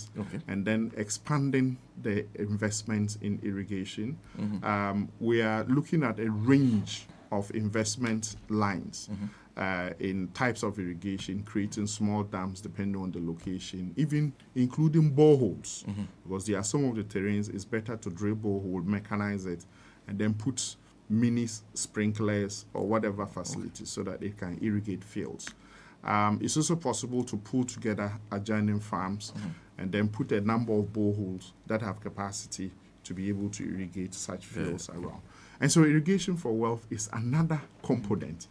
facilities, and then expanding the investments in irrigation. We are looking at a range of investment lines in types of irrigation, creating small dams depending on the location, even including boreholes, because there are some of the terrains it's better to drill borehole, mechanize it, and then put mini sprinklers or whatever facilities so that it can irrigate fields. It's also possible to pull together adjoining farms and then put a number of boreholes that have capacity to be able to irrigate such fields around. And so irrigation for wealth is another component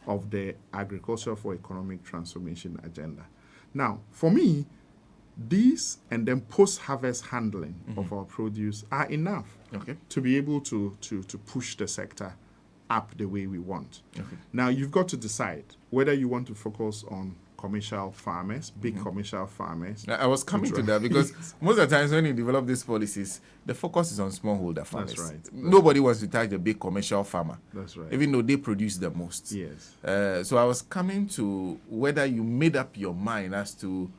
of the agriculture for economic transformation agenda. Now, for me, these and then post-harvest handling of our produce are enough to be able to push the sector up the way we want. Now, you've got to decide whether you want to focus on commercial farmers, big commercial farmers. I was coming to that because most of the times when you develop these policies, the focus is on smallholder farmers. That's right. Nobody wants to touch the big commercial farmer. That's right. Even though they produce the most. Yes. So I was coming to whether you made up your mind as to,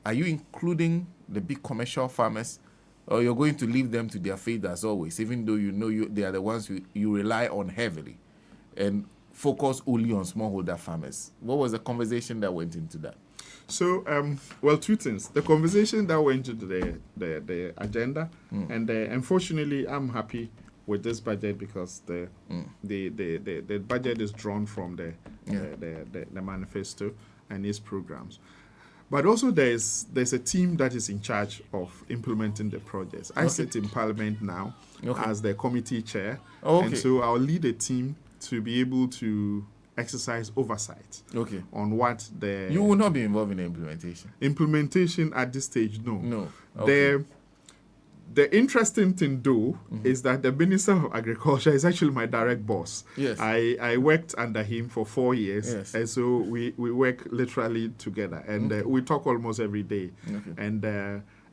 are you including the big commercial farmers, or you're going to leave them to their fate as always, even though you know they are the ones you rely on heavily, and focus only on smallholder farmers? What was the conversation that went into that? So, well, two things. The conversation that went into the agenda, and unfortunately, I'm happy with this budget because the budget is drawn from the manifesto and its programs. But also there's a team that is in charge of implementing the projects. I sit in Parliament now as the committee chair, and so I'll lead a team to be able to exercise oversight on what the... You will not be involved in the implementation? Implementation at this stage, no. No. The interesting thing, though, is that the Minister of Agriculture is actually my direct boss. Yes. I worked under him for 4 years, and so we work literally together, and we talk almost every day.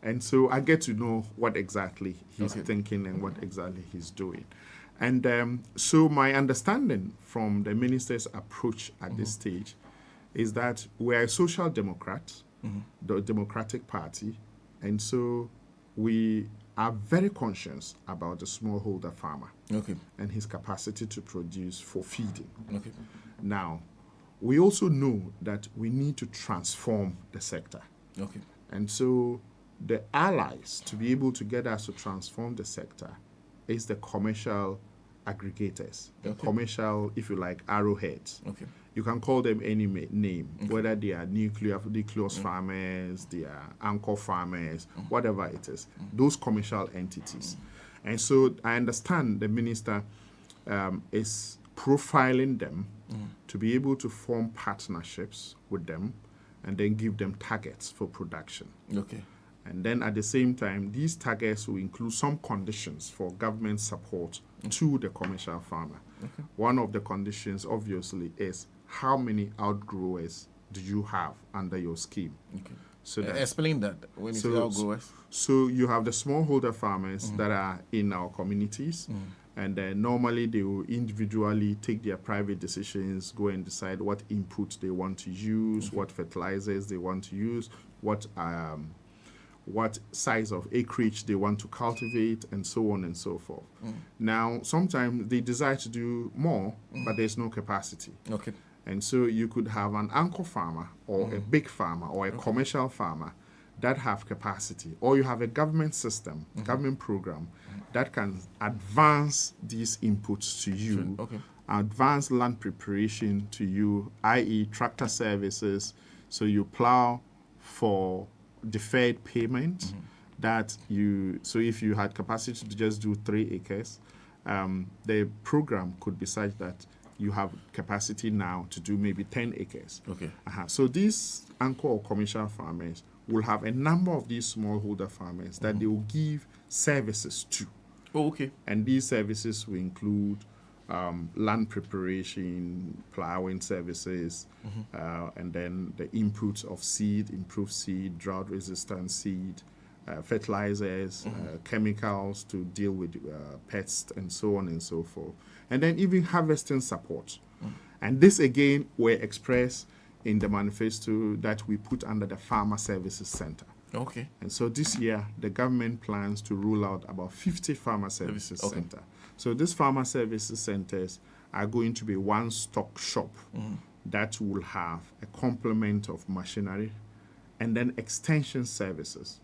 And so I get to know what exactly he's thinking and what exactly he's doing. And so my understanding from the minister's approach at this stage is that we're a social democrat, the Democratic Party, and so we are very conscious about the smallholder farmer and his capacity to produce for feeding. Now, we also know that we need to transform the sector. And so the allies to be able to get us to transform the sector is the commercial aggregators, the commercial, if you like, arrowheads. You can call them any name, whether they are nucleus farmers, they are anchor farmers, whatever it is, those commercial entities. And so I understand the minister is profiling them to be able to form partnerships with them and then give them targets for production. And then at the same time, these targets will include some conditions for government support to the commercial farmer. One of the conditions, obviously, is how many outgrowers do you have under your scheme? So explain that when you say outgrowers. So you have the smallholder farmers that are in our communities, and normally they will individually take their private decisions, go and decide what input they want to use, what fertilizers they want to use, what size of acreage they want to cultivate, and so on and so forth. Now, sometimes they desire to do more, but there's no capacity. And so you could have an anchor farmer or a big farmer or a commercial farmer that have capacity, or you have a government system, government program that can advance these inputs to you, advance land preparation to you, i.e. tractor services, so you plow for deferred payment so if you had capacity to just do 3 acres, the program could be such that you have capacity now to do maybe 10 acres. So these anchor or commercial farmers will have a number of these smallholder farmers that they will give services to. And these services will include land preparation, plowing services, and then the inputs of seed, improved seed, drought-resistant seed, fertilizers, chemicals to deal with pests, and so on and so forth. And then even harvesting support. And this, again, were expressed in the manifesto that we put under the Farmer Services Center. Okay. And so this year, the government plans to roll out about 50 farmer services centers. So these farmer services centers are going to be one-stop shop that will have a complement of machinery and then extension services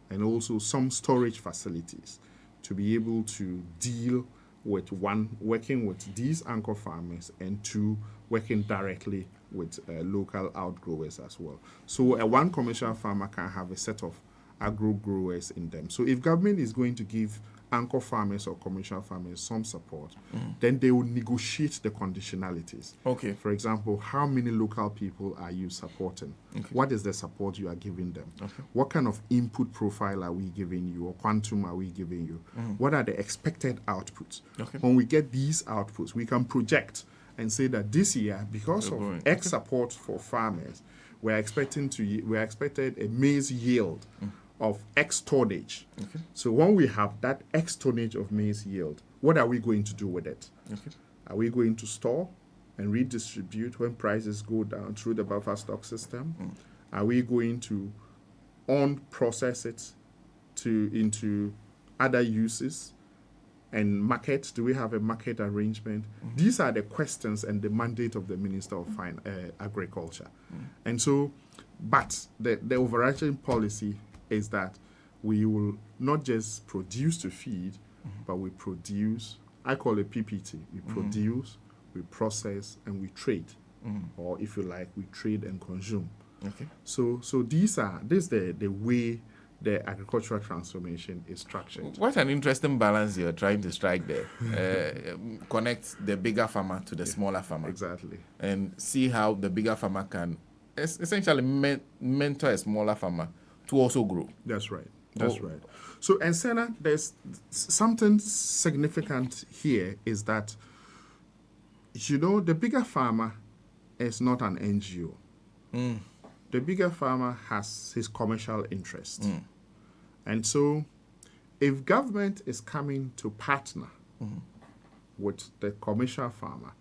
and also some storage facilities to be able to deal with, one, working with these anchor farmers, and two, working directly with local outgrowers as well. So one commercial farmer can have a set of agro growers in them. So if government is going to give anchor farmers or commercial farmers some support, then they will negotiate the conditionalities. Okay. For example, how many local people are you supporting? Okay. What is the support you are giving them? Okay. What kind of input profile are we giving you, or quantum are we giving you? What are the expected outputs? Okay. When we get these outputs, we can project and say that this year, because of X support for farmers, we're expected a maize yield of X tonnage. Okay. So when we have that X tonnage of maize yield, what are we going to do with it? Okay. Are we going to store and redistribute when prices go down through the buffer stock system? Are we going to process it into other uses and market? Do we have a market arrangement? These are the questions and the mandate of the Minister of Agriculture. And so, but the overarching policy is that we will not just produce to feed, but we produce, I call it PPT. We produce, we process, and we trade. Or if you like, we trade and consume. Okay. So this is the way the agricultural transformation is structured. What an interesting balance you're trying to strike there. Connect the bigger farmer to the smaller farmer. Exactly. And see how the bigger farmer can essentially mentor a smaller farmer to also grow. That's right. That's right. So, and Senna, there's something significant here is that, the bigger farmer is not an NGO. The bigger farmer has his commercial interest. And so if government is coming to partner with the commercial farmer,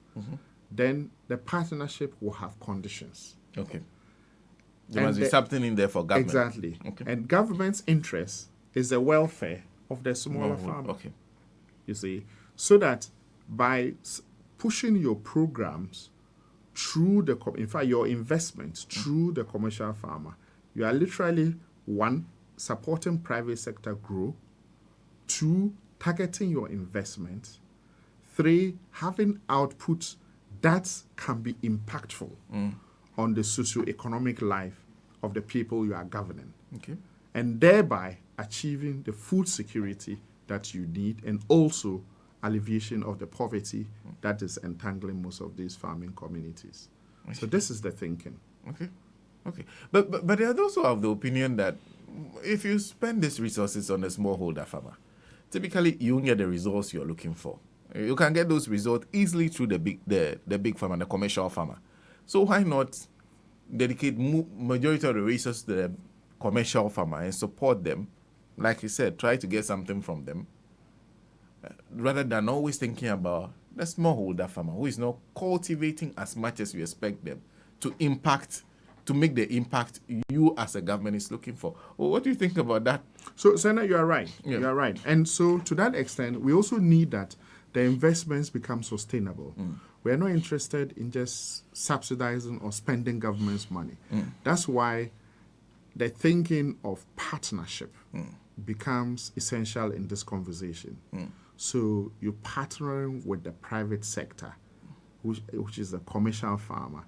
then the partnership will have conditions. Okay. There must be something in there for government. Exactly. Okay. And government's interest is the welfare of the smaller farmer. Okay. You see, so that by pushing your programs through your investments through the commercial farmer, you are literally, one, supporting private sector growth, two, targeting your investment, three, having outputs that can be impactful on the socio-economic life of the people you are governing. Okay. And thereby achieving the food security that you need, and also alleviation of the poverty that is entangling most of these farming communities. So this is the thinking. Okay. But there are those who have the opinion that if you spend these resources on a smallholder farmer, typically you won't get the results you're looking for. You can get those results easily through the big farmer, the commercial farmer. So why not dedicate majority of the resources to the commercial farmer and support them? Like you said, try to get something from them, rather than always thinking about the smallholder farmer who is not cultivating as much as you expect them to make the impact you as a government is looking for. Well, what do you think about that? So, Senator, you are right. Yeah. You are right. And so to that extent, we also need that the investments become sustainable. We are not interested in just subsidizing or spending government's money. That's why the thinking of partnership becomes essential in this conversation. So you're partnering with the private sector, which is the commercial farmer,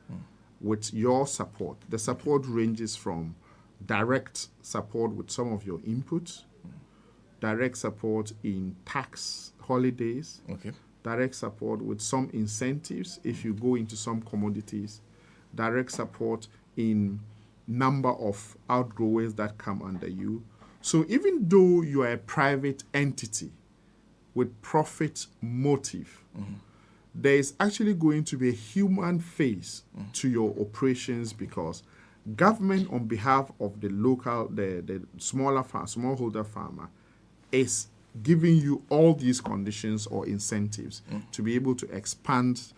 with your support. The support ranges from direct support with some of your inputs, direct support in tax holidays, direct support with some incentives if you go into some commodities, direct support in number of outgrowers that come under you. So even though you are a private entity with profit motive, there is actually going to be a human face to your operations, because government, on behalf of the local, the smallholder farmer, is giving you all these conditions or incentives to be able to expand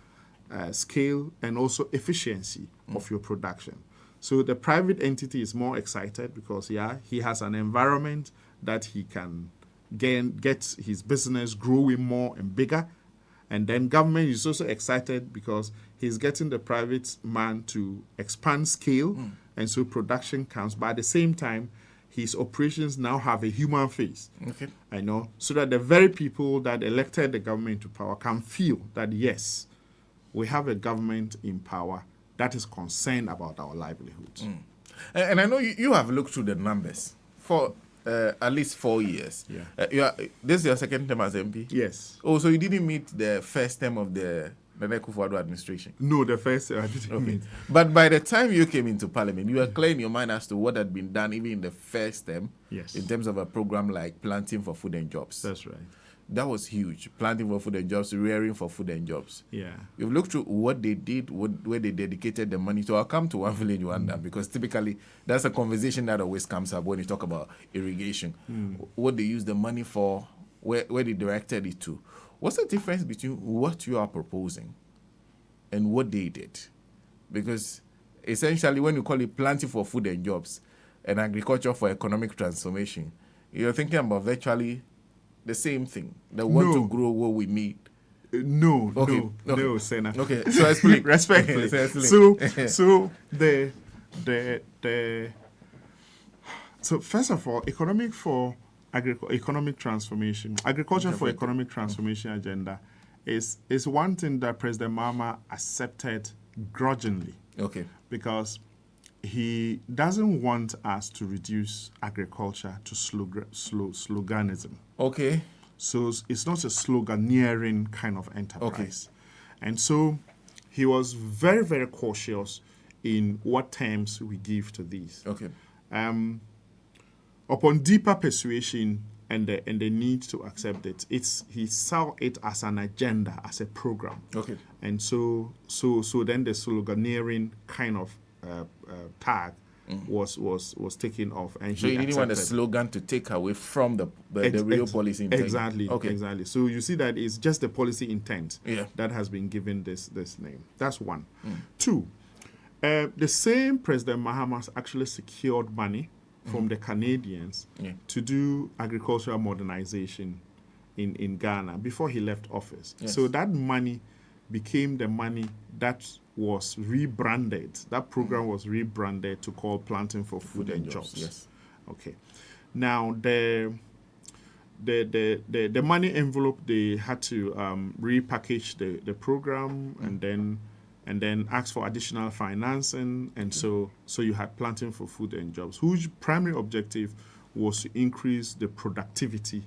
scale and also efficiency of your production. So the private entity is more excited because, he has an environment that he can get his business growing more and bigger. And then government is also excited because he's getting the private man to expand scale, and so production counts. But at the same time, his operations now have a human face. Okay. So that the very people that elected the government to power can feel that, yes, we have a government in power that is concerned about our livelihoods. And I know you have looked through the numbers for at least 4 years. Yeah. This is your second term as MP? Yes. Oh, so you didn't meet the first term of the Nana Akufo-Addo administration? No, the first I didn't meet. But by the time you came into Parliament, you were clear in your mind as to what had been done even in the first term. Yes. In terms of a program like Planting for Food and Jobs. That's right. That was huge. Planting for food and jobs, rearing for food and jobs. Yeah. You've looked through what they did, where they dedicated the money to. I'll come to one village wonder because typically that's a conversation that always comes up when you talk about irrigation. What they use the money for, where they directed it to. What's the difference between what you are proposing and what they did? Because essentially when you call it planting for food and jobs and agriculture for economic transformation, you're thinking about virtually the same thing. They want to grow what we need. No, Senna. Okay, so explain. Respectfully. So first of all, economic transformation, agriculture for economic transformation agenda is one thing that President Mahama accepted grudgingly. Okay. Because he doesn't want us to reduce agriculture to sloganism. Okay. So it's not a sloganeering kind of enterprise. Okay. And so he was very, very cautious in what terms we give to these. Okay. Upon deeper persuasion and the need to accept it, he saw it as an agenda, as a program. Okay. And so then the sloganeering kind of tag was taken off, and so you didn't want a slogan to take away from the real policy intent. Exactly. So you see that it's just the policy intent that has been given this name. That's one. Two, the same President Mahama actually secured money from the Canadians to do agricultural modernization in Ghana before he left office. Yes. So that money became the money that was rebranded. That program was rebranded to call Planting for Food and Jobs. Yes. Okay. Now the money envelope, they had to repackage the program and then ask for additional financing, and so you had Planting for Food and Jobs, whose primary objective was to increase the productivity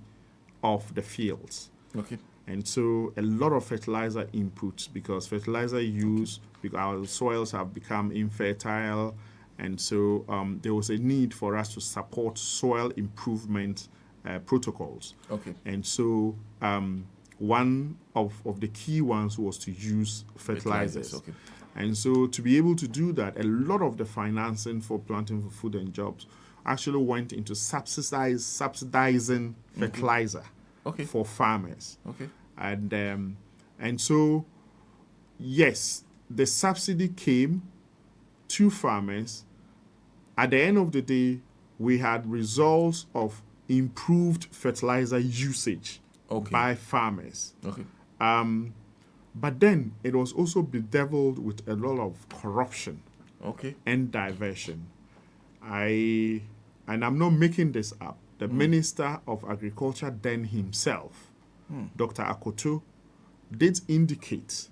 of the fields. Okay. And so a lot of fertilizer inputs, because fertilizer use, because our soils have become infertile, and so there was a need for us to support soil improvement protocols. Okay. And so one of the key ones was to use fertilizers. Okay. And so to be able to do that, a lot of the financing for Planting for Food and Jobs actually went into subsidizing fertilizer. Okay. For farmers. Okay. And so, yes, the subsidy came to farmers. At the end of the day, we had results of improved fertilizer usage by farmers. Okay. But then it was also bedeviled with a lot of corruption. Okay. And diversion. And I'm not making this up. The Minister of Agriculture then himself, Dr. Akoto, did indicate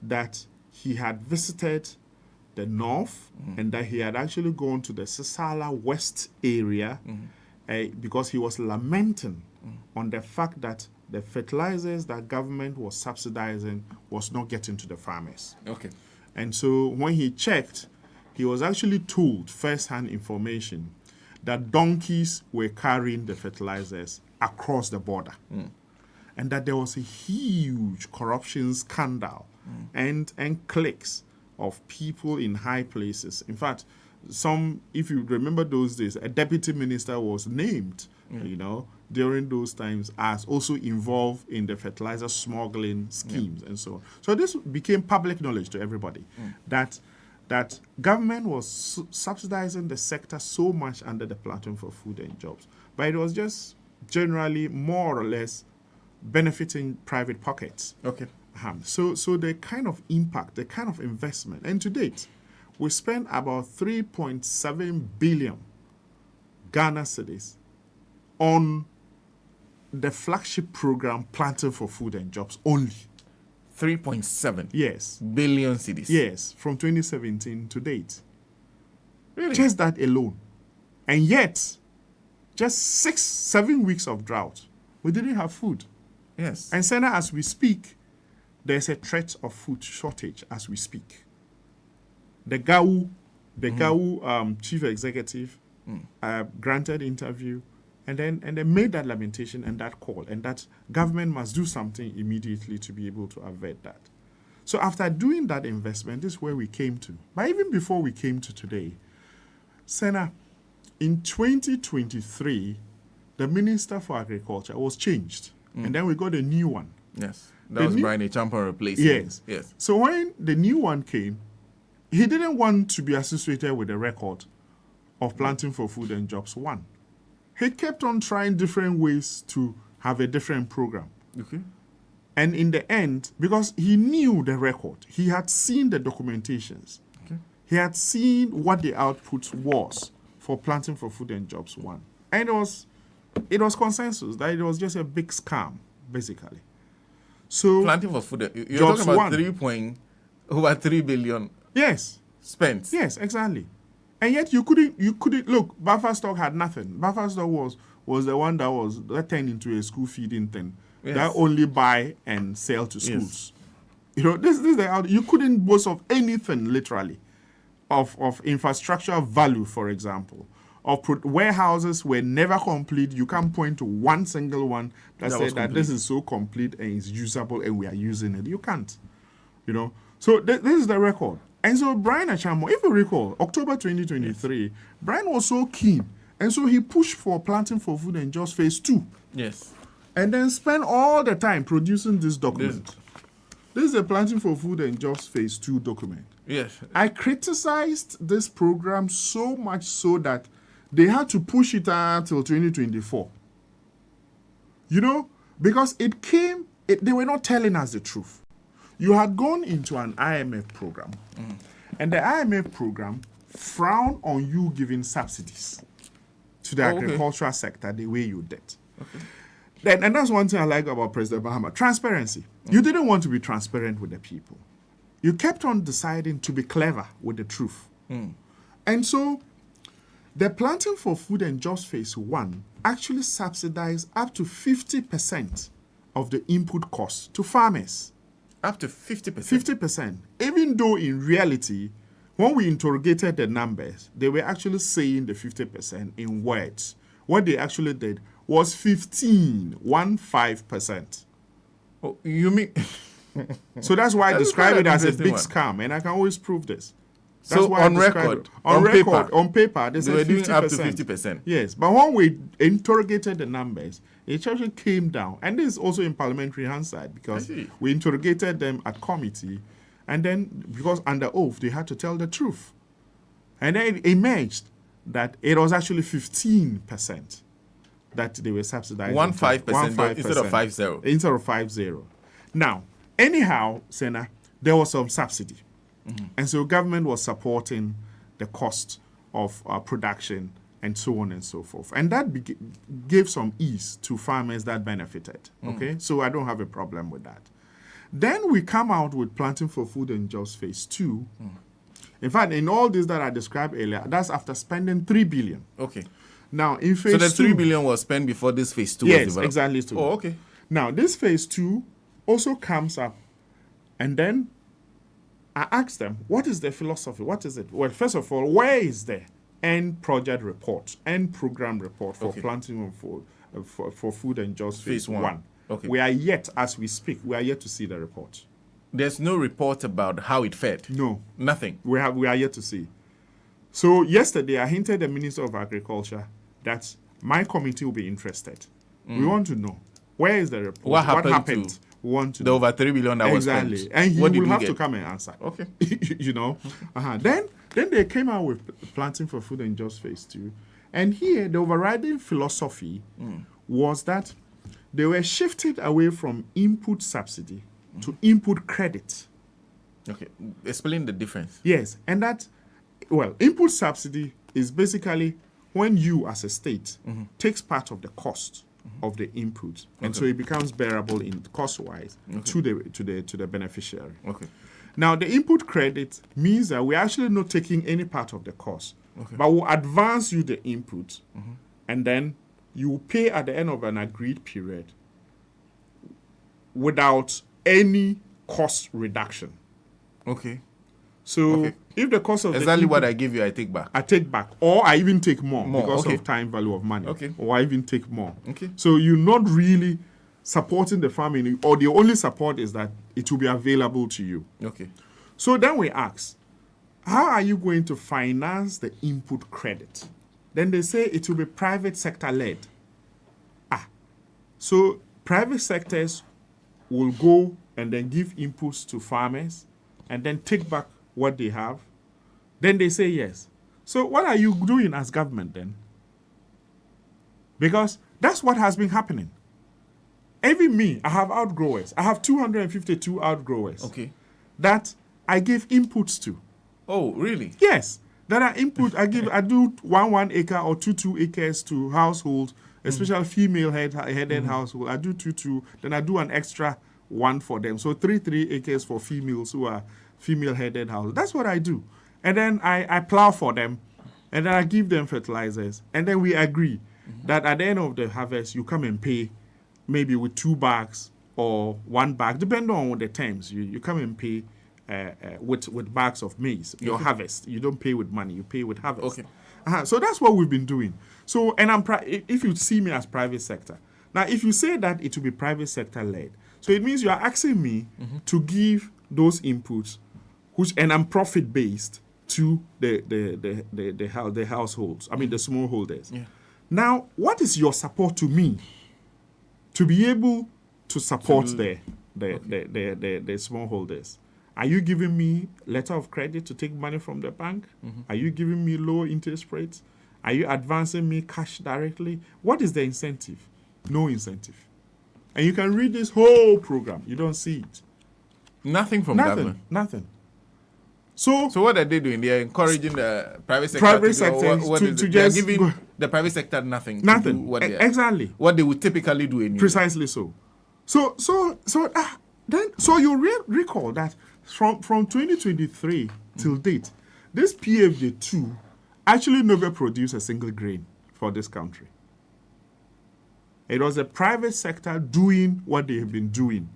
that he had visited the north and that he had actually gone to the Sisala West area because he was lamenting on the fact that the fertilizers that government was subsidizing was not getting to the farmers. Okay. And so when he checked, he was actually told first-hand information that donkeys were carrying the fertilizers across the border. And that there was a huge corruption scandal and cliques of people in high places. In fact, if you remember those days, a deputy minister was named, during those times as also involved in the fertilizer smuggling schemes and so on. So this became public knowledge to everybody that that government was subsidizing the sector so much under the Platform for Food and Jobs, but it was just generally more or less benefiting private pockets. Okay. So the kind of impact, the kind of investment, and to date, we spent about 3.7 billion Ghana cedis on the flagship program Planting for Food and Jobs only. 3.7 billion cedis. Yes, from 2017 to date. Really? Just that alone. And yet, just 6-7 weeks of drought, we didn't have food. Yes. And Senator, as we speak, there's a threat of food shortage as we speak. The GAU chief executive granted interview and they made that lamentation and that call, and that government must do something immediately to be able to avert that. So after doing that investment, this is where we came to. But even before we came to today, Senator, in 2023, the Minister for Agriculture was changed. And then we got a new one. Yes. That was Brian A. Champion replacing. Yes. So when the new one came, he didn't want to be associated with the record of Planting for Food and Jobs 1. He kept on trying different ways to have a different program. Okay. And in the end, because he knew the record, he had seen the documentations. Okay. He had seen what the output was for Planting for Food and Jobs 1. And it was consensus that it was just a big scam, basically. So Planting for Food, you're Jobs talking about over 3 billion yes. spent. Yes, exactly. And yet you couldn't look, buffer stock had nothing. Buffer stock was the one that turned into a school feeding thing. Yes. That only buy and sell to schools. Yes. This is you couldn't boast of anything literally of infrastructure value, for example. Warehouses were never complete. You can't point to one single one that said that this is so complete and is usable and we are using it. You can't. So this is the record. And so Brian Achamo, if you recall, October 2023, yes. Brian was so keen. And so he pushed for Planting for Food and Jobs Phase 2. Yes. And then spent all the time producing this document. This is a Planting for Food and Jobs Phase 2 document. Yes. I criticized this program so much so that they had to push it until 2024. Because they were not telling us the truth. You had gone into an IMF program, and the IMF program frowned on you giving subsidies to the agricultural sector the way you did. Okay. And that's one thing I like about President Mahama, transparency. You didn't want to be transparent with the people. You kept on deciding to be clever with the truth. And so the Planting for Food and Jobs Phase 1 actually subsidized up to 50% of the input costs to farmers. Up to 50%? 50%. Even though in reality, when we interrogated the numbers, they were actually saying the 50% in words. What they actually did was 15%. Oh, you mean? So that's why I describe it as a big scam, and I can always prove this. That's so on record, on paper, they were doing 50%. Up to 50%. Yes, but when we interrogated the numbers, it actually came down. And this is also in parliamentary hindsight because we interrogated them at committee, and then because under oath, they had to tell the truth. And then it emerged that it was actually 15% that they were subsidizing. 15% instead of 50. Instead of 50. Now, anyhow, Senna, there was some subsidy. And so government was supporting the cost of production and so on and so forth. And that gave some ease to farmers that benefited. Okay? So I don't have a problem with that. Then we come out with Planting for Food and Jobs Phase 2. In fact, in all this that I described earlier, that's after spending 3 billion. Okay. Now, in Phase 2... So the 3 billion was spent before this Phase 2 was developed? Yes, exactly. Oh, okay. Now, this Phase 2 also comes up, and then I asked them, what is the philosophy? What is it? Well, first of all, where is the end project report, end program report for Planting for Food and Jobs Phase 1? Okay. We are yet, as we speak, to see the report. There's no report about how it fared? No. Nothing? We are yet to see. So yesterday, I hinted the Minister of Agriculture that my committee will be interested. We want to know, where is the report? What happened? want to the over 3 billion that was spent. Exactly. And he will have to come and answer. Okay. You know? Then they came out with Planting for Food and Jobs Phase 2. And here, the overriding philosophy was that they were shifted away from input subsidy to input credit. Okay. Explain the difference. Yes. And that, well, input subsidy is basically when you, as a state, takes part of the cost of the input, and so it becomes bearable in cost-wise to the beneficiary. Okay. Now, the input credit means that we're actually not taking any part of the cost, but we'll advance you the input, and then you pay at the end of an agreed period without any cost reduction. Okay. So if the cost of exactly what I give you, I take back. I take back, or I even take more because of time value of money. Okay. Or I even take more. Okay. So you're not really supporting the family, or the only support is that it will be available to you. Okay. So then we ask, how are you going to finance the input credit? Then they say it will be private sector led. So private sectors will go and then give inputs to farmers and then take back what they have. Then they say yes. So what are you doing as government then? Because that's what has been happening. Even me, I have outgrowers. I have 252 outgrowers. Okay. That I give inputs to. Oh, really? Yes. That I do 1 acre or 2 acres to households, especially female headed household. I do 2, then I do an extra 1 for them. So 3 acres for females who are female headed households. That's what I do. And then I plow for them, and then I give them fertilizers. And then we agree that at the end of the harvest, you come and pay maybe with 2 bags or 1 bag, depending on the terms. You come and pay with bags of maize, your harvest. You don't pay with money, you pay with harvest. Okay. So that's what we've been doing. So, and if you see me as private sector, now if you say that it will be private sector led, so it means you are asking me to give those inputs, and I'm profit based to the households. I mean the smallholders. Yeah. Now, what is your support to me to be able to support the smallholders? Are you giving me letter of credit to take money from the bank? Are you giving me low interest rates? Are you advancing me cash directly? What is the incentive? No incentive. And you can read this whole program. You don't see it. Nothing from government. Nothing. So what are they doing? They are encouraging the private sector to just giving the private sector nothing. Nothing. To do what Exactly. What they would typically do anyway. Precisely so. So you recall that from 2023 till date, this PFJ2 actually never produced a single grain for this country. It was the private sector doing what they have been doing,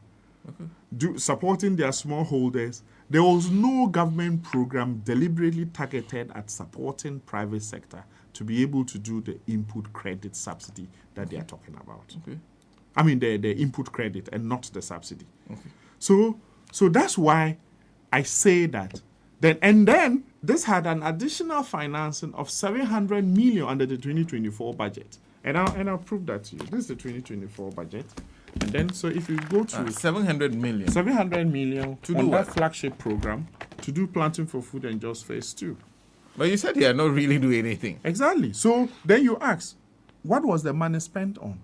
supporting their smallholders. There was no government program deliberately targeted at supporting private sector to be able to do the input credit subsidy that they are talking about. Okay. I mean the input credit and not the subsidy. Okay. So that's why I say that. Then this had an additional financing of 700 million under the 2024 budget. And I'll prove that to you. This is the 2024 budget. And then, so if you go to 700 million to do that flagship program to do Planting for Food and Jobs Phase 2. But you said they are not really doing anything. Exactly. So then you ask, what was the money spent on?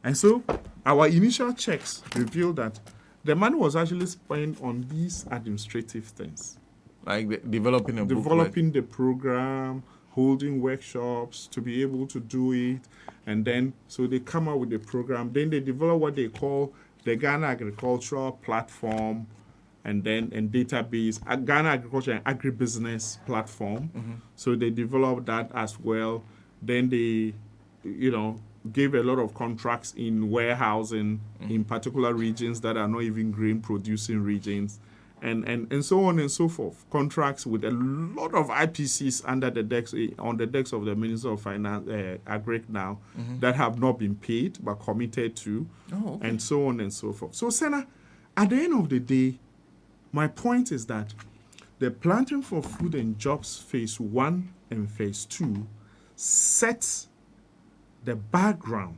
And so our initial checks revealed that the money was actually spent on these administrative things, like developing the program, holding workshops to be able to do it. And then, so they come out with the program. Then they develop what they call the Ghana Agricultural Platform and database, Ghana Agriculture and Agribusiness Platform. So they developed that as well. Then they, gave a lot of contracts in warehousing in particular regions that are not even grain producing regions. And so on and so forth. Contracts with a lot of IPCs on the decks of the Minister of Finance, Agric now, that have not been paid but committed to, and so on and so forth. So, Senna, at the end of the day, my point is that the Planting for Food and Jobs Phase 1 and Phase 2 sets the background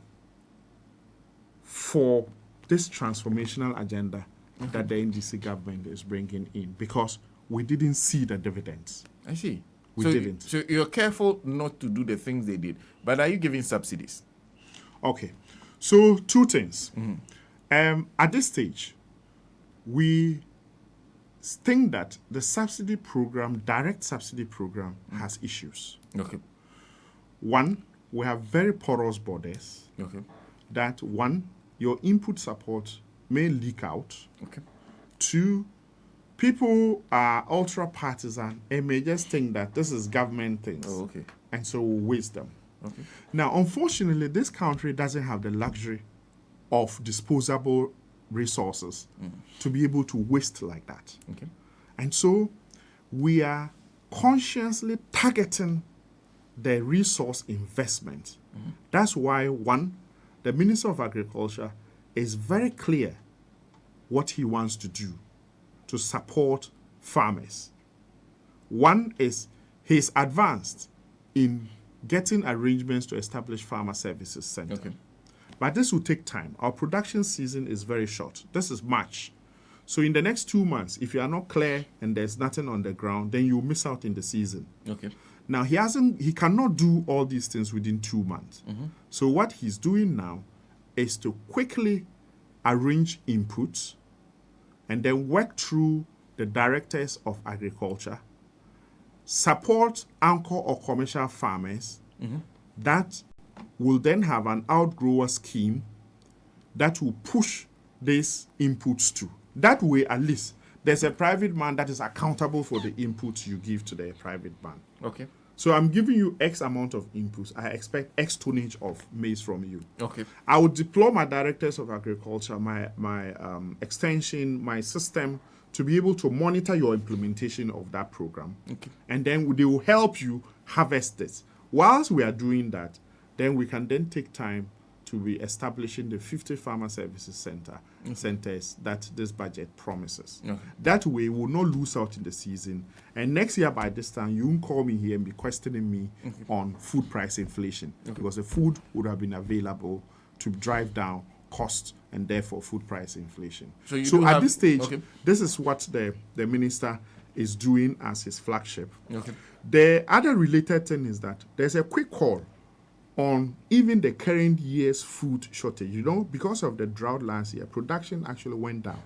for this transformational agenda that the NDC government is bringing in, because we didn't see the dividends. I see. We didn't. So you're careful not to do the things they did. But are you giving subsidies? Okay. So 2 things. At this stage, we think that the subsidy program, direct subsidy program, has issues. Okay. One, we have very porous borders. Okay. That one, your input support may leak out. Okay. 2, people are ultra partisan and may just think that this is government things. Oh, okay. And so we'll waste them. Okay. Now, unfortunately, this country doesn't have the luxury of disposable resources to be able to waste like that. Okay. And so we are consciously targeting the resource investment. That's why, one, the Minister of Agriculture is very clear what he wants to do to support farmers. One is he's advanced in getting arrangements to establish farmer services center. Okay. But this will take time. Our production season is very short. This is March. So in the next 2 months, if you are not clear and there's nothing on the ground, then you'll miss out in the season. Okay. Now, he cannot do all these things within 2 months. So what he's doing now is to quickly arrange inputs and then work through the directors of agriculture, support anchor or commercial farmers that will then have an outgrower scheme that will push these inputs to. That way, at least, there's a private man that is accountable for the inputs you give to the private man. Okay. So I'm giving you X amount of inputs. I expect X tonnage of maize from you. Okay. I would deploy my directors of agriculture, my extension, my system, to be able to monitor your implementation of that program. Okay. And then they will help you harvest it. Whilst we are doing that, then we can then take time to be establishing the 50 farmer services centers that this budget promises. Okay. That way, we'll not lose out in the season. And next year, by this time, you won't call me here and be questioning me on food price inflation, because the food would have been available to drive down costs and therefore food price inflation. So at this stage, this is what the minister is doing as his flagship. Okay. The other related thing is that there's a quick call on even the current year's food shortage. You know, because of the drought last year, production actually went down.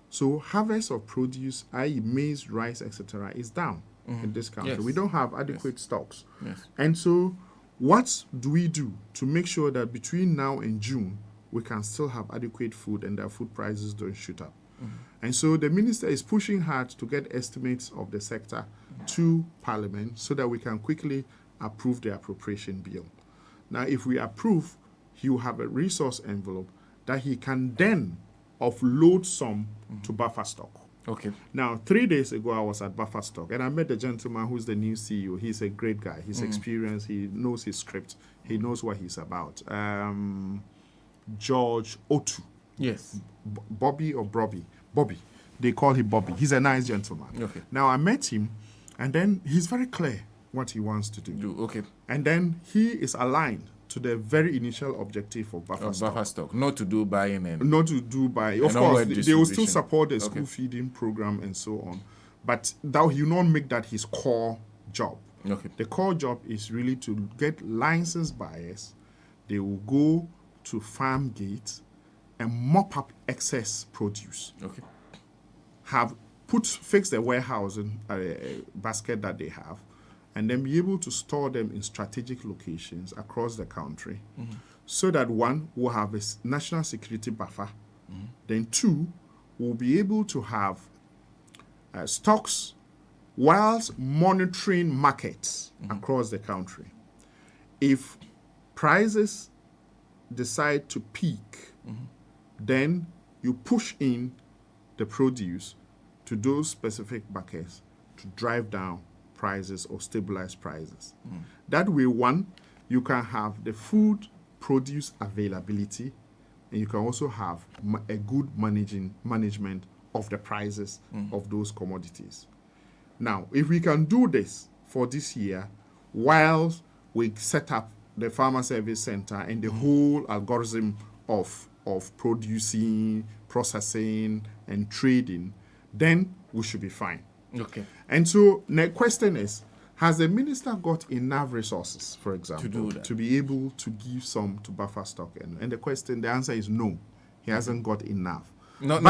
So harvest of produce, i.e. maize, rice, etc., is down in this country. Yes. We don't have adequate stocks. Yes. And so what do we do to make sure that between now and June, we can still have adequate food and that food prices don't shoot up? And so the minister is pushing hard to get estimates of the sector to Parliament so that we can quickly approve the appropriation bill. Now, if we approve, he will have a resource envelope that he can then offload some to buffer stock. Okay. Now, 3 days ago, I was at buffer stock, and I met the gentleman who's the new CEO. He's a great guy. He's experienced. He knows his script. He knows what he's about. George Otu. Yes. Bobby or Bobby? Bobby. They call him Bobby. He's a nice gentleman. Okay. Now, I met him, and then he's very clear what he wants to do. Okay. And then he is aligned to the very initial objective of buffer stock. Buffer stock, not to do buying and... Not to do buy. Of course, they will still support the school feeding program and so on. But that he will not make that his core job. Okay. The core job is really to get licensed buyers. They will go to farm gates and mop up excess produce. Okay. Fix the warehousing basket that they have, and then be able to store them in strategic locations across the country, so that one, will have a national security buffer, then two, will be able to have stocks whilst monitoring markets across the country. If prices decide to peak, then you push in the produce to those specific buckets to drive down prices or stabilize prices. That way, one, you can have the food produce availability, and you can also have a good management of the prices of those commodities. Now, if we can do this for this year, while we set up the Farmer Service Center and the whole algorithm of producing, processing, and trading, then we should be fine. Okay. And so the question is, has the minister got enough resources, for example, to do that, to be able to give some to buffer stock? And the answer is no. He hasn't got enough. Not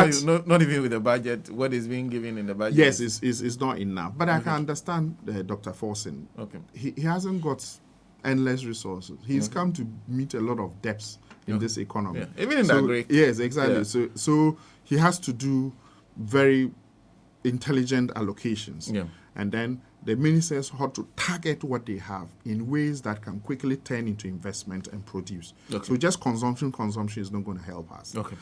even with the budget. What is being given in the budget? Yes, is not enough. But I can understand Dr. Forsen. Okay. He hasn't got endless resources. He's come to meet a lot of depths in this economy. Yeah. Even in that Greek. Yes, exactly. Yeah. So he has to do very intelligent allocations. Yeah. And then the ministers have to target what they have in ways that can quickly turn into investment and produce. Okay. So just consumption is not going to help us. Okay.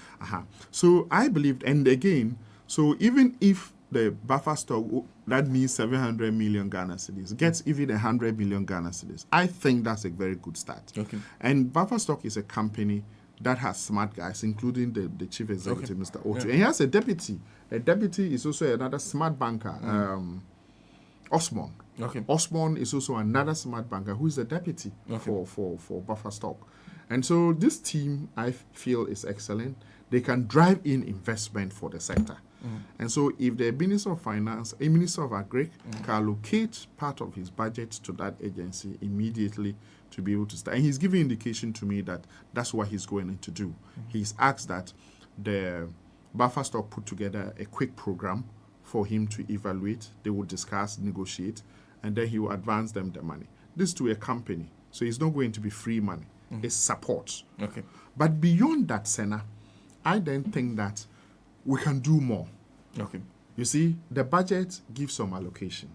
So I believe, and again, so even if the buffer stock, that means 700 million Ghana cedis, gets even 100 million Ghana cedis, I think that's a very good start. Okay. And buffer stock is a company that has smart guys, including the chief executive, Mr. Otu. And he has a deputy. A deputy is also another smart banker, Osmond. Okay. Osmond is also another smart banker who is a deputy for buffer stock. And so this team, I feel, is excellent. They can drive in investment for the sector. And so if the Minister of Finance, a Minister of Agri, can allocate part of his budget to that agency immediately to be able to start. And he's giving indication to me that that's what he's going to do. He's asked that the buffer stock put together a quick program for him to evaluate. They will discuss, negotiate, and then he will advance them the money. This to a company. So it's not going to be free money. It's support. Okay. But beyond that, Senna, I then think that we can do more. Okay. You see, the budget gives some allocation.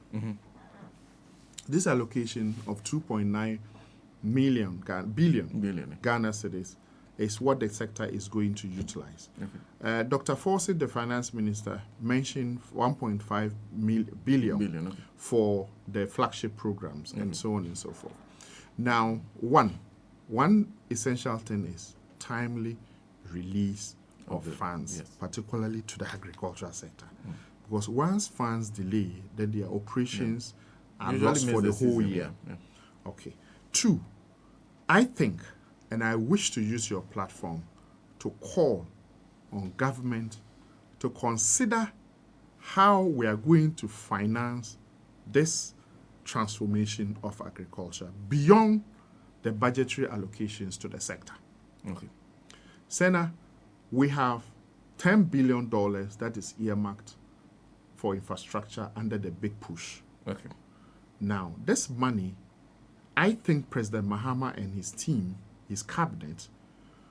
This allocation of 2.9 billion Ghana cedis is what the sector is going to utilize. Okay. Dr. Forsyth, the finance minister, mentioned 1.5 billion for the flagship programs and so on and so forth. Now, one essential thing is timely release of funds, particularly to the agricultural sector. Because once funds delay, then their operations are lost for the whole year. Okay. 2, I think, and I wish to use your platform to call on government to consider how we are going to finance this transformation of agriculture beyond the budgetary allocations to the sector. Okay. Senna, we have $10 billion that is earmarked for infrastructure under the big push. Okay. Now, this money, I think President Mahama and his team, his cabinet,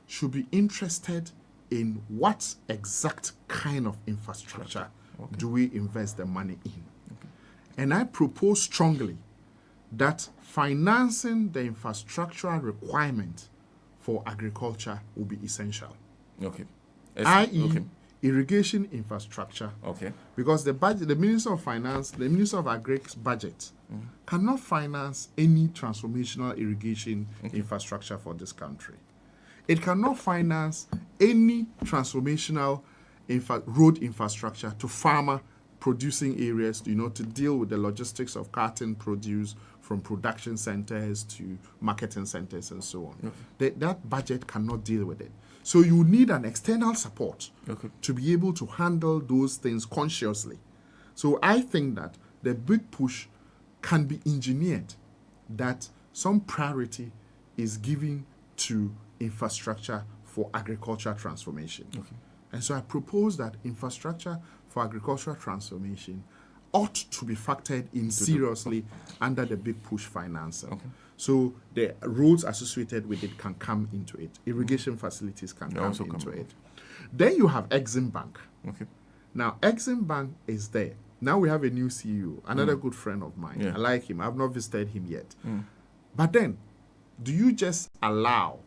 should be interested in what exact kind of infrastructure do we invest the money in. Okay. And I propose strongly that financing the infrastructural requirement for agriculture will be essential. Okay. i.e., irrigation infrastructure. Okay. Because the budget, the Minister of Finance, the Minister of Agri's budget cannot finance any transformational irrigation infrastructure for this country. It cannot finance any transformational road infrastructure to farmer producing areas, to deal with the logistics of carting produce from production centers to marketing centers and so on. That budget cannot deal with it. So you need an external support to be able to handle those things consciously. So I think that the big push can be engineered, that some priority is given to infrastructure for agricultural transformation. And so I propose that infrastructure for agricultural transformation ought to be factored in seriously under the big push financing. So the roads associated with it can come into it. Irrigation facilities can come into it. Then you have Exim Bank. Now, Exim Bank is there. Now we have a new CEO, another good friend of mine. I like him. I've not visited him yet. But then, do you just allow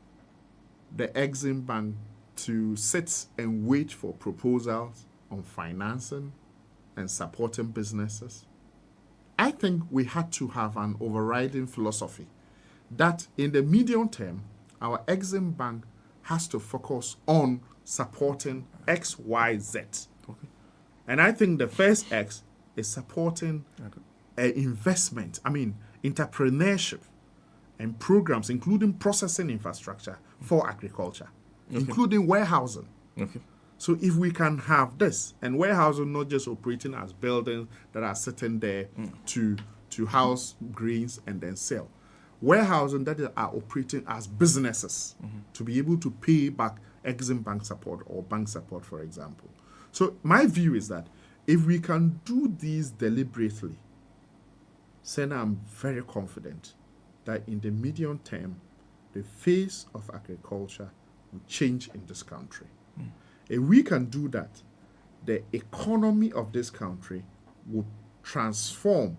the Exim Bank to sit and wait for proposals on financing and supporting businesses? I think we had to have an overriding philosophy that in the medium term, our Exim Bank has to focus on supporting X, Y, Z. And I think the first X is supporting investment, entrepreneurship and programs, including processing infrastructure for agriculture. including warehousing. Okay. So if we can have this, and warehousing not just operating as buildings that are sitting there to house grains and then sell. Warehousing that are operating as businesses to be able to pay back Exim Bank support or bank support, for example. So my view is that if we can do these deliberately, then I'm very confident that in the medium term, the face of agriculture will change in this country. If we can do that, the economy of this country will transform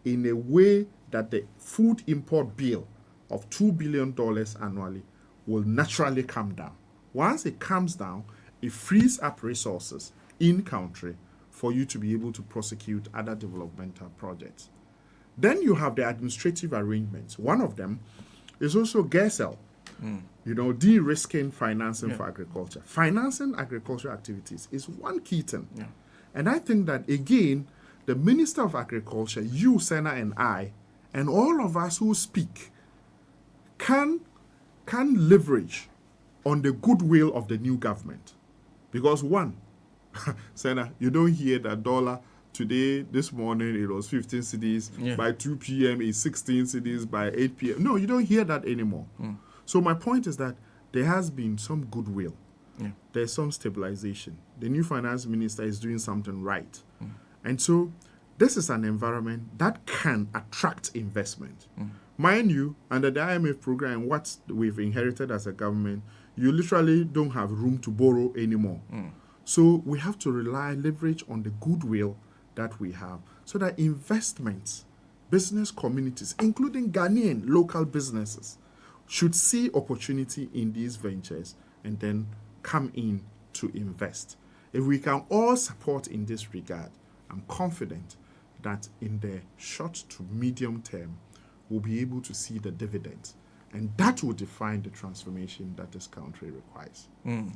in a way that the food import bill of $2 billion annually will naturally come down. Once it comes down, it frees up resources in country for you to be able to prosecute other developmental projects. Then you have the administrative arrangements. One of them is also GESEL, de-risking financing for agriculture. Financing agricultural activities is one key thing. Yeah. And I think that, again, the Minister of Agriculture, you, Senna, and I, and all of us who speak can leverage on the goodwill of the new government. Because one, Senna, you don't hear that dollar today, this morning, it was 15 cedis. Yeah. By 2 p.m., it's 16 cedis. By 8 p.m. No, you don't hear that anymore. So my point is that there has been some goodwill. Yeah. There's some stabilization. The new finance minister is doing something right. And so this is an environment that can attract investment. Mind you, under the IMF program, what we've inherited as a government, you literally don't have room to borrow anymore. So we have to leverage on the goodwill that we have so that investments, business communities, including Ghanaian local businesses, should see opportunity in these ventures and then come in to invest. If we can all support in this regard, I'm confident that in the short to medium term, we'll be able to see the dividends. And that will define the transformation that this country requires.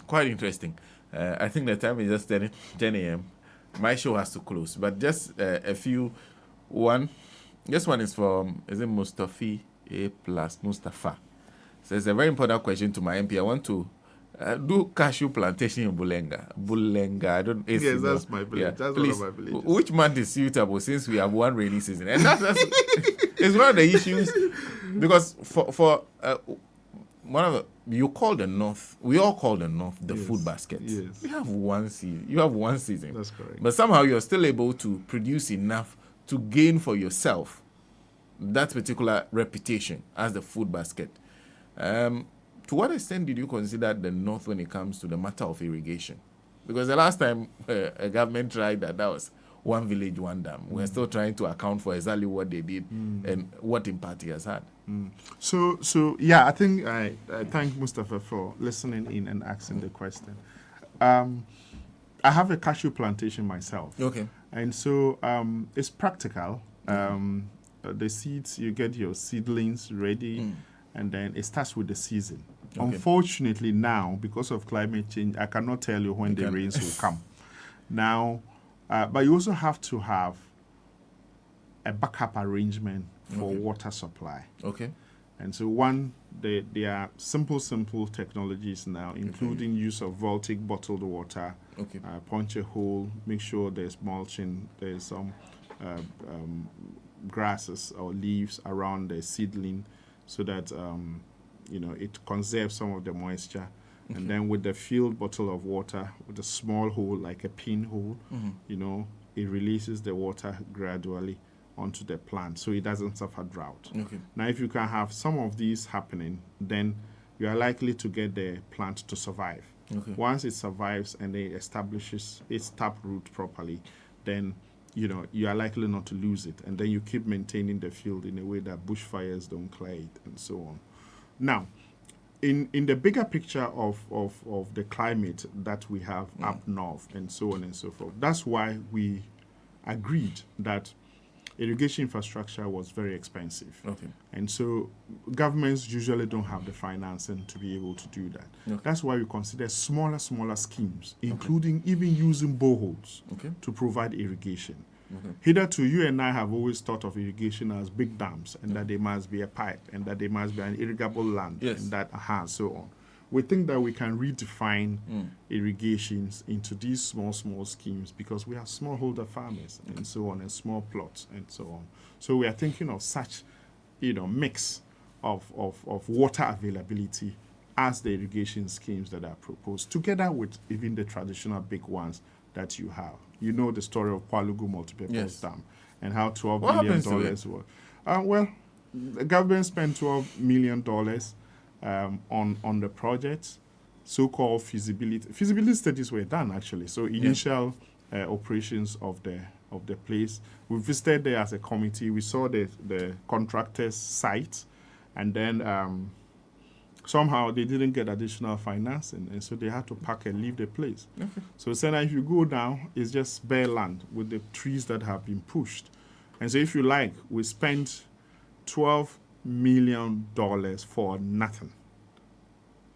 Quite interesting. I think the time is just 10 a.m. My show has to close. But just a few. This one is from, is it Mustafi A plus Mustafa? So it's a very important question to my MP. I want to do cashew plantation in Bulenga. I don't. Yes, that's my village. Yeah. That's Please, one of my villages. Which month is suitable since we have one rainy season? And that's it's one of the issues because for one of you call the North. We all call the North the food basket. Yes. We have one season. You have one season. That's correct. But somehow you're still able to produce enough to gain for yourself that particular reputation as the food basket. To what extent did you consider the North when it comes to the matter of irrigation? Because the last time a government tried that was one village, one dam. We're still trying to account for exactly what they did and what impact it has had. So yeah, I think I thank Mustafa for listening in and asking the question. I have a cashew plantation myself. Okay. And so it's practical. The seeds, you get your seedlings ready, and then it starts with the season. Okay. Unfortunately now, because of climate change, I cannot tell you when the rains will come. Now, but you also have to have a backup arrangement for water supply. Okay. And so there are simple technologies now, including use of Voltic bottled water, punch a hole, make sure there's mulching, there's some grasses or leaves around the seedling so that it conserves some of the moisture. And then with the filled bottle of water, with a small hole, like a pinhole, it releases the water gradually onto the plant so it doesn't suffer drought. Okay. Now, if you can have some of these happening, then you are likely to get the plant to survive. Okay. Once it survives and it establishes its taproot properly, then you are likely not to lose it. And then you keep maintaining the field in a way that bushfires don't clear it and so on. Now, in the bigger picture of the climate that we have up north and so on and so forth, that's why we agreed that irrigation infrastructure was very expensive. Okay. And so governments usually don't have the financing to be able to do that. Okay. That's why we consider smaller schemes, including even using boreholes to provide irrigation. Okay. Hitherto, you and I have always thought of irrigation as big dams and that there must be a pipe and that there must be an irrigable land and that so on. we think that we can redefine irrigations into these small schemes because we have smallholder farmers and so on, and small plots and so on. So we are thinking of such, mix of water availability as the irrigation schemes that are proposed, together with even the traditional big ones that you have. You know the story of Palugu Multipurpose Dam and how $12 million were. Well, the government spent $12 million on the project. So-called feasibility studies were done actually. So initial operations of the place. We visited there as a committee. We saw the contractor's site, and then somehow they didn't get additional financing, and so they had to pack and leave the place. Okay. So if you go down, it's just bare land with the trees that have been pushed. And so if you like, we spent $12 million for nothing.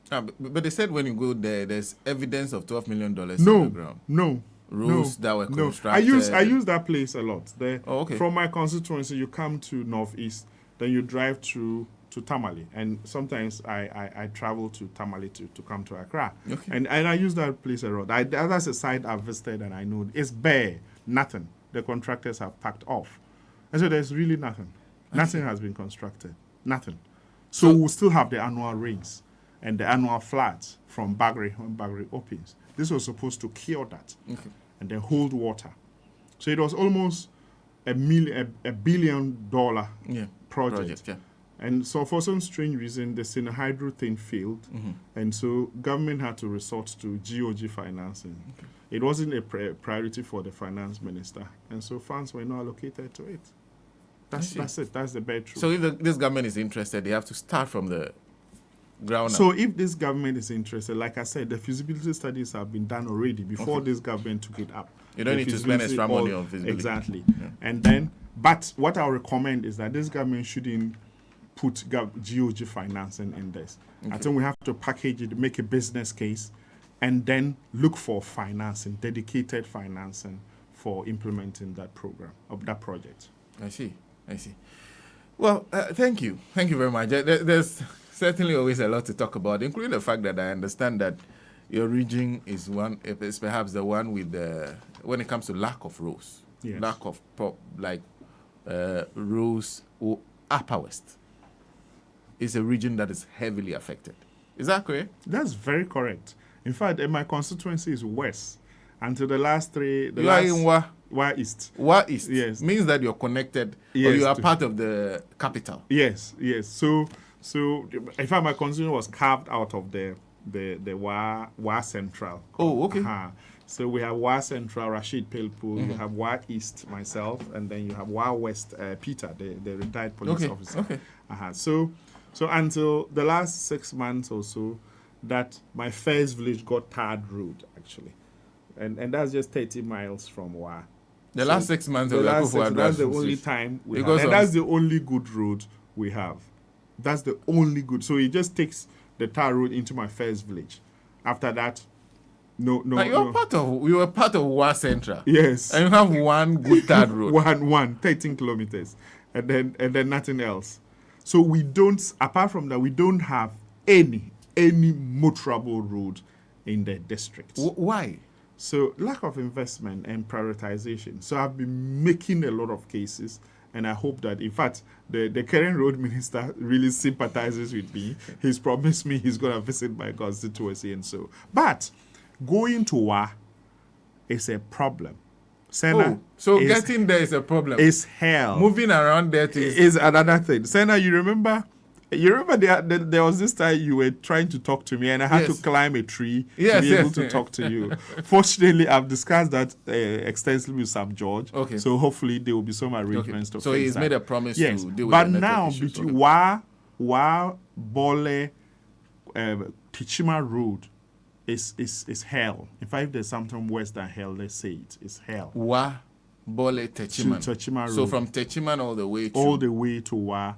But they said when you go there, there's evidence of $12 million on the ground. No. Roads that were constructed. I use that place a lot. There, okay. From my constituency, you come to Northeast, then you drive through to Tamale, and sometimes I travel to Tamale to come to Accra. Okay. And I use that place a lot. That's a site I've visited, and I know it's bare, nothing. The contractors have packed off. And so there's really nothing. Nothing has been constructed. Nothing. So we'll still have the annual rains and the annual floods from Bagre when Bagre opens. This was supposed to cure that and then hold water. So it was almost $1 billion project. Yeah. And so for some strange reason, the Sinohydro thing failed. And so government had to resort to GOG financing. Okay. It wasn't a priority for the finance minister. And so funds were not allocated to it. That's it. That's the bad truth. So if this government is interested, they have to start from the ground up. So if this government is interested, like I said, the feasibility studies have been done already before this government took it up. You don't need to spend extra money on feasibility. Exactly. Yeah. And then, but what I'll recommend is that this government shouldn't put GOG financing in this. I think we have to package it, make a business case, and then look for financing, dedicated financing for implementing that program, of that project. I see. Well, thank you. Thank you very much. There's certainly always a lot to talk about, including the fact that I understand that your region is perhaps the one with when it comes to lack of roads, lack of roads or Upper West. It's a region that is heavily affected. Is that correct? That's very correct. In fact, my constituency is West. Until the last three... You are in Wa East. Wa East? Yes. Means that you're connected, or you are part of the capital. Yes. So in fact, my constituency was carved out of the Wa Central. Oh, okay. So we have Wa Central, Rashid Pelpo, you have Wa East, myself, and then you have Wa West, Peter, the retired police officer. Okay. So until the last 6 months or so, that my first village got tarred road, actually. And that's just 30 miles from Wa. The last 6 months of that's the only time we have. And that's the only good road we have. That's the only good. So it just takes the tar road into my first village. After that, no. You were part of Wa Central. Yes. And you have one good tar road. 13 kilometers. And then nothing else. So we don't, apart from that, we don't have any motorable road in the district. Why? So lack of investment and prioritization. So I've been making a lot of cases, and I hope that, in fact, the current road minister really sympathizes with me. He's promised me he's going to visit my constituency and so. But going to Wa is a problem. Getting there is a problem. It's hell. Moving around there is another thing. Senna, you remember there was this time you were trying to talk to me and I had to climb a tree to be able to talk to you. Fortunately, I've discussed that extensively with Sam George. Okay. So hopefully there will be some arrangements to So fix he's that. made a promise to deal with but the now issues. Between Wa Bole, Tichima Road is hell. In fact, if there's something worse than hell, let's say it's hell. Wa Bole Techiman. Techiman Road. So from Techiman all the way to Wa.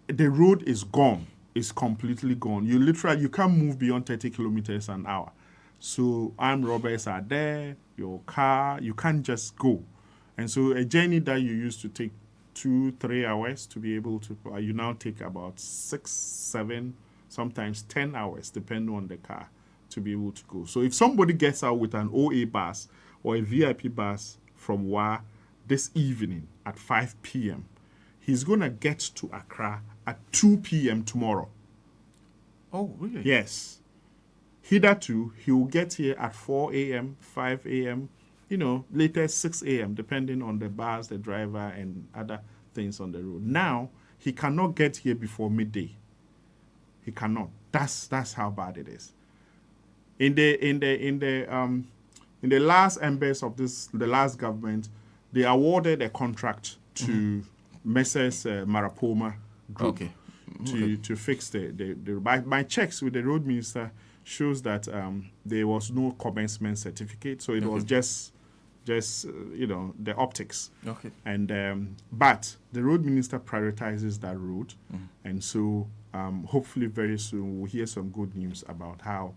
The road is gone. It's completely gone. You can't move beyond 30 kilometers an hour. So armed robbers are there, your car, you can't just go. And so a journey that you used to take 2-3 hours to be able to, you now take about 6-7 sometimes 10 hours, depending on the car, to be able to go. So if somebody gets out with an OA bus or a VIP bus from WA this evening at 5 p.m., he's going to get to Accra at 2 p.m. tomorrow. Oh, really? Yes. Hitherto, he will get here at 4 a.m., 5 a.m., later 6 a.m., depending on the bus, the driver, and other things on the road. Now, he cannot get here before midday. He cannot. That's how bad it is. In the last embers of the last government, they awarded a contract to Messrs. Marapoma Group to fix my checks with the road minister shows that there was no commencement certificate, so it was just the optics. Okay. And but the road minister prioritizes that road, and so hopefully very soon we'll hear some good news about how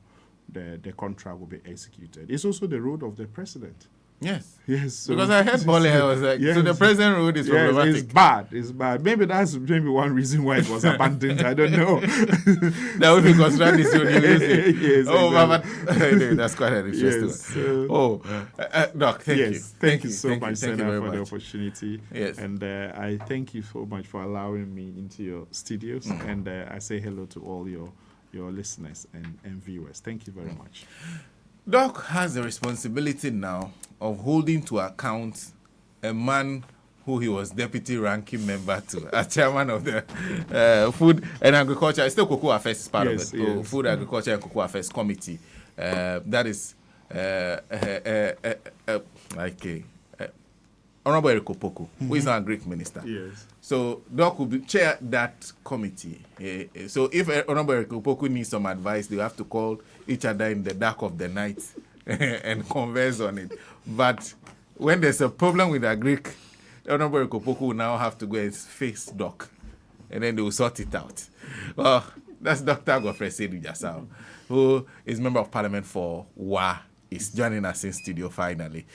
the contract will be executed. It's also the road of the president. Yes. Yes. So because I heard Bolly, I was like, so the present road is problematic. It's bad. Maybe that's one reason why it was abandoned. I don't know. That would be constructed this road. Yes. Oh, exactly. But that's quite an interesting one. Doc, thank you. Thank you so much, Senna, for the opportunity. Yes. And I thank you so much for allowing me into your studios. And I say hello to all your listeners and viewers. Thank you very much. Doc has the responsibility now of holding to account a man who he was deputy ranking member to, as chairman of the Food and Agriculture. It's still Cocoa Affairs is part of it. Yes. Food, Agriculture and Cocoa Affairs Committee. That is Honorable Eric Opoku, who is now a Greek minister. Yes. So Doc will chair that committee. So if Honorable Eric Opoku needs some advice, they have to call each other in the dark of the night and converse on it. But when there's a problem with a Greek, Honorable Eric Opoku will now have to go and face Doc, and then they will sort it out. Well, that's Dr. Godfred Seidu Jasaw, who is Member of Parliament for WA, is joining us in studio finally.